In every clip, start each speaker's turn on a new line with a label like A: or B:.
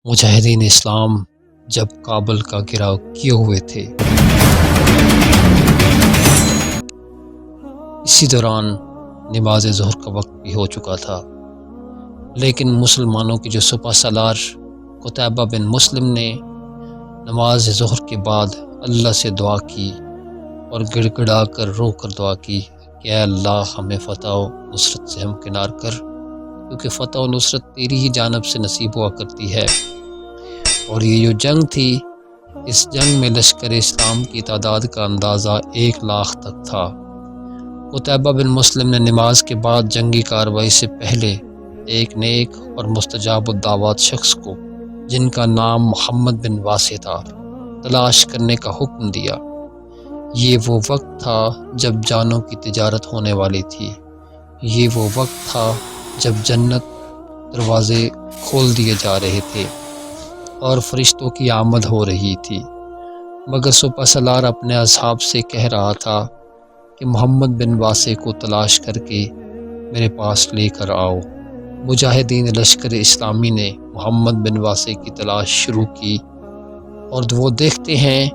A: مجاہدین اسلام جب کابل کا گھیراؤ کیے ہوئے تھے، اسی دوران نماز ظہر کا وقت بھی ہو چکا تھا، لیکن مسلمانوں کی جو سپہ سالار قتیبہ بن مسلم نے نماز ظہر کے بعد اللہ سے دعا کی اور گڑ گڑا کر رو کر دعا کی کہ اے اللہ ہمیں فتح و نصرت سے ہمکنار کر، کیونکہ فتح و نصرت تیری ہی جانب سے نصیب ہوا کرتی ہے۔ اور یہ جو جنگ تھی، اس جنگ میں لشکر اسلام کی تعداد کا اندازہ 1,00,000 تک تھا۔ قتیبہ بن مسلم نے نماز کے بعد جنگی کارروائی سے پہلے ایک نیک اور مستجاب الدعوات شخص کو، جن کا نام محمد بن واسع تھا، تلاش کرنے کا حکم دیا۔ یہ وہ وقت تھا جب جانوں کی تجارت ہونے والی تھی، یہ وہ وقت تھا جب جنت دروازے کھول دیے جا رہے تھے اور فرشتوں کی آمد ہو رہی تھی، مگر سپہ سالار اپنے اصحاب سے کہہ رہا تھا کہ محمد بن واسع کو تلاش کر کے میرے پاس لے کر آؤ۔ مجاہدین لشکر اسلامی نے محمد بن واسع کی تلاش شروع کی، اور وہ دیکھتے ہیں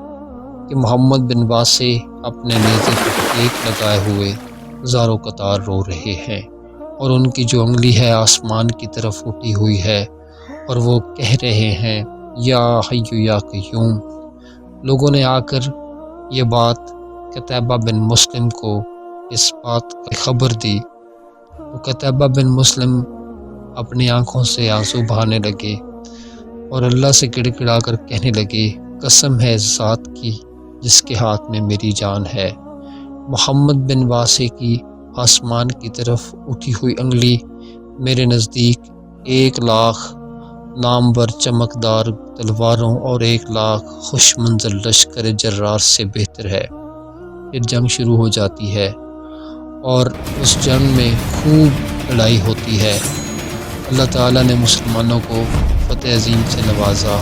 A: کہ محمد بن واسع اپنے نیزے پر ٹیک لگائے ہوئے زاروں قطار رو رہے ہیں، اور ان کی جو انگلی ہے آسمان کی طرف اٹھی ہوئی ہے، اور وہ کہہ رہے ہیں یا حی یا قیوم۔ لوگوں نے آ کر یہ بات قتیبہ بن مسلم کو اس بات کی خبر دی، تو قتیبہ بن مسلم اپنی آنکھوں سے آنسو بہانے لگے اور اللہ سے گڑ گڑا کر کہنے لگے، قسم ہے اس ذات کی جس کے ہاتھ میں میری جان ہے، محمد بن واسع کی آسمان کی طرف اٹھی ہوئی انگلی میرے نزدیک 1,00,000 نامور چمکدار تلواروں اور 1,00,000 خوش منظر لشکر جرار سے بہتر ہے۔ پھر جنگ شروع ہو جاتی ہے، اور اس جنگ میں خوب لڑائی ہوتی ہے۔ اللہ تعالیٰ نے مسلمانوں کو فتح عظیم سے نوازا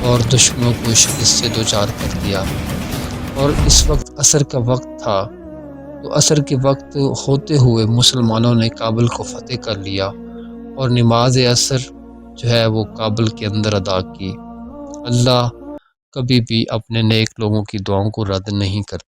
A: اور دشمنوں کو شکست سے دوچار کر دیا۔ اور اس وقت عصر کا وقت تھا، تو عصر کے وقت ہوتے ہوئے مسلمانوں نے کابل کو فتح کر لیا، اور نماز عصر جو ہے وہ کابل کے اندر ادا کی۔ اللہ کبھی بھی اپنے نیک لوگوں کی دعاؤں کو رد نہیں کرتا۔